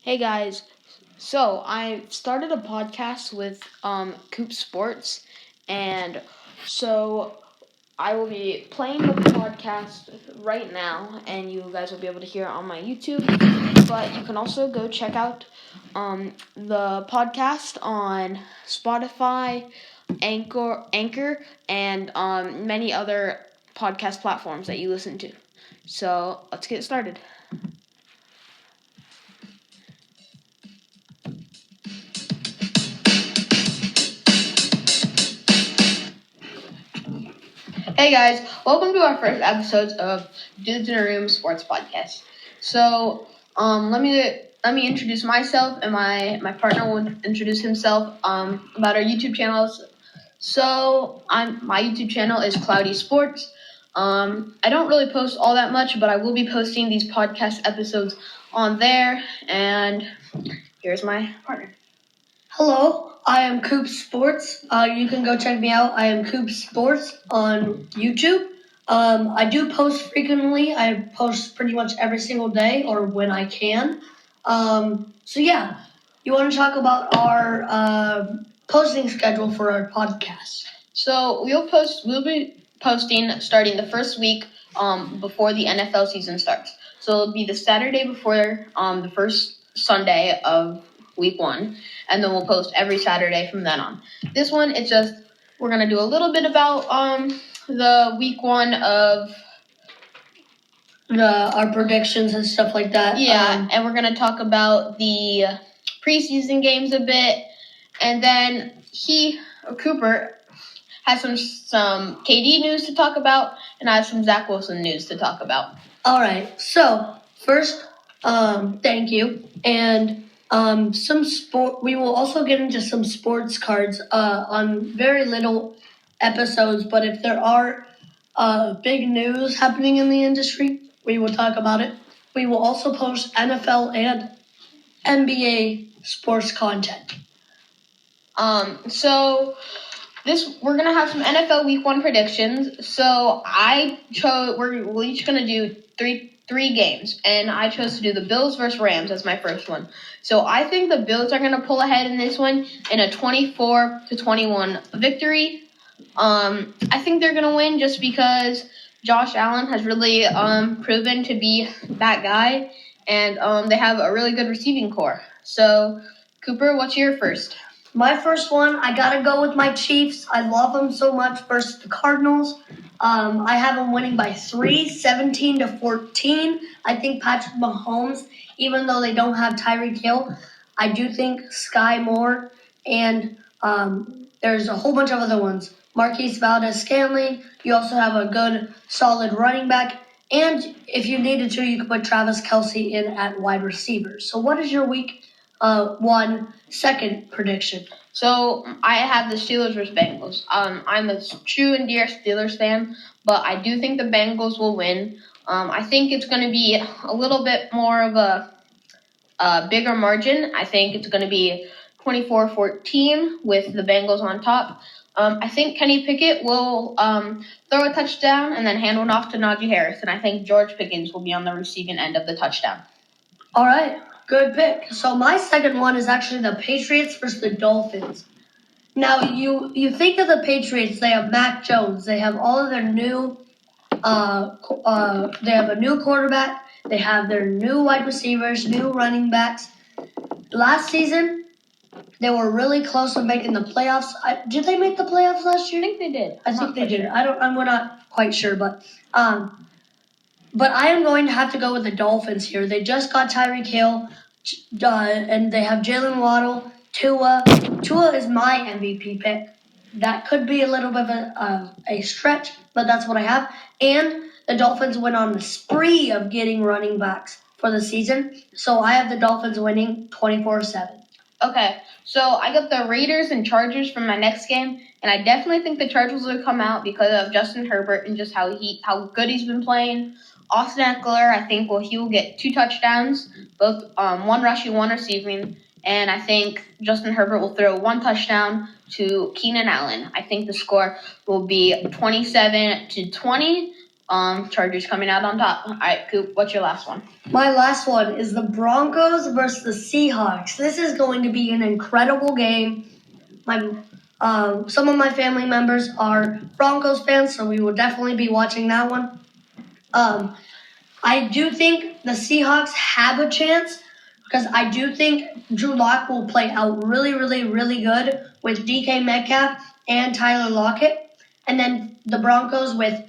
Hey guys, so I started a podcast with Coop Sports, and so I will be playing the podcast right now, and you guys will be able to hear it on my YouTube. But you can also go check out the podcast on Spotify, Anchor, and many other podcast platforms that you listen to. So let's get started. Hey guys, welcome to our first episode of Dudes in a Room Sports Podcast. So, let me introduce myself, and my partner will introduce himself about our YouTube channels. So, my YouTube channel is Cloudy Sports. I don't really post all that much, but I will be posting these podcast episodes on there. And here's my partner. Hello, I am Coop Sports. You can go check me out. I am Coop Sports on YouTube. I do post frequently. I post pretty much every single day or when I can. You want to talk about our posting schedule for our podcast? So we'll be posting starting the first week before the NFL season starts. So it'll be the Saturday before the first Sunday of week 1, and then we'll post every Saturday from then on. This one, it's just we're gonna do a little bit about the week 1 of our predictions and stuff like that. Yeah, and we're gonna talk about the preseason games a bit, and then Cooper has some KD news to talk about, and I have some Zach Wilson news to talk about. All right. So first, thank you, and some sport. We will also get into some sports cards on very little episodes, but if there are big news happening in the industry, we will talk about it. We will also post NFL and NBA sports content. So we're gonna have some NFL Week 1 predictions. So we're each gonna do three games, and I chose to do the Bills versus Rams as my first one. So I think the Bills are gonna pull ahead in this one in a 24-21 victory. I think they're gonna win just because Josh Allen has really proven to be that guy, and they have a really good receiving core. So Cooper, what's your first? My first one, I gotta go with my Chiefs. I love them so much versus the Cardinals. I have them winning by 3, 17-14. I think Patrick Mahomes, even though they don't have Tyreek Hill, I do think Sky Moore and there's a whole bunch of other ones. Marquise Valdez-Scantling. You also have a good, solid running back. And if you needed to, you could put Travis Kelce in at wide receiver. So what is your week 1 second prediction? So I have the Steelers versus Bengals. I'm a true and dear Steelers fan, but I do think the Bengals will win. I think it's going to be a little bit more of a bigger margin. I think it's going to be 24-14 with the Bengals on top. I think Kenny Pickett will throw a touchdown and then hand one off to Najee Harris, and I think George Pickens will be on the receiving end of the touchdown. All right, good pick. So my second one is actually the Patriots versus the Dolphins. Now, you think of the Patriots, they have Mac Jones. They have all of their new they have a new quarterback. They have their new wide receivers, new running backs. Last season, they were really close to making the playoffs. Did they make the playoffs last year? I think they did. I think they did. We're not quite sure, but I am going to have to go with the Dolphins here. They just got Tyreek Hill, and they have Jalen Waddle, Tua. Tua is my MVP pick. That could be a little bit of a stretch, but that's what I have. And the Dolphins went on the spree of getting running backs for the season. So I have the Dolphins winning 24-7. Okay, so I got the Raiders and Chargers for my next game, and I definitely think the Chargers will come out because of Justin Herbert and just how good he's been playing. Austin Eckler, I think he will get 2 touchdowns, both 1 rushing, 1 receiving, and I think Justin Herbert will throw 1 touchdown to Keenan Allen. I think the score will be 27-20. Chargers coming out on top. All right, Coop, what's your last one? My last one is the Broncos versus the Seahawks. This is going to be an incredible game. Some of my family members are Broncos fans, so we will definitely be watching that one. I do think the Seahawks have a chance because I do think Drew Lock will play out really, really, really good with DK Metcalf and Tyler Lockett. And then the Broncos with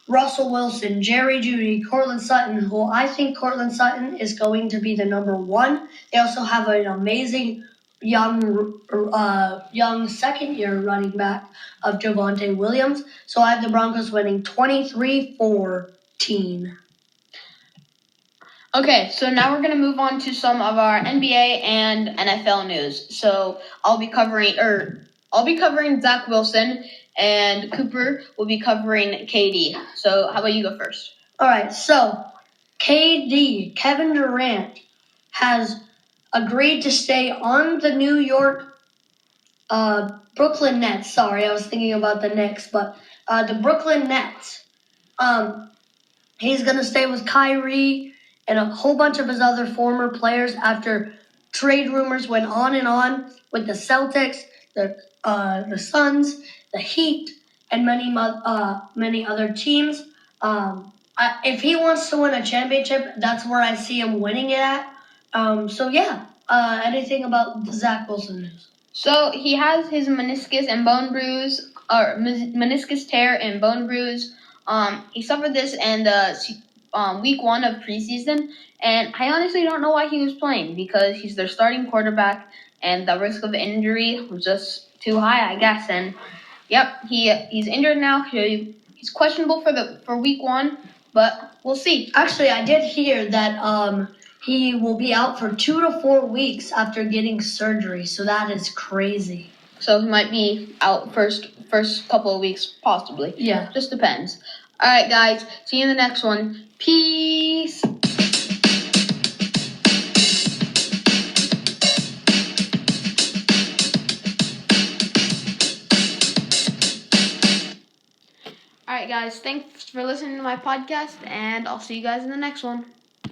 Russell Wilson, Jerry Jeudy, Cortland Sutton, who I think Cortland Sutton is going to be the number one. They also have an amazing young second-year running back of Javonte Williams. So I have the Broncos winning 23-14. Okay, so now we're going to move on to some of our NBA and NFL news. So I'll be covering Zach Wilson, and Cooper will be covering KD. So how about you go first? All right, so KD, Kevin Durant, has agreed to stay on the New York Brooklyn Nets. Sorry, I was thinking about the Knicks, but the Brooklyn Nets. He's going to stay with Kyrie and a whole bunch of his other former players after trade rumors went on and on with the Celtics, the Suns, the Heat, and many other teams. If he wants to win a championship, that's where I see him winning it at. Anything about the Zach Wilson news? So he has his meniscus tear and bone bruise. He suffered this in the week 1 of preseason, and I honestly don't know why he was playing because he's their starting quarterback, and the risk of injury was just too high, I guess. And yep, he's injured now. He's questionable for week 1, but we'll see. Actually, I did hear that he will be out for 2 to 4 weeks after getting surgery, so that is crazy. So he might be out first couple of weeks, possibly. Yeah. Just depends. All right, guys. See you in the next one. Peace. All right, guys. Thanks for listening to my podcast, and I'll see you guys in the next one.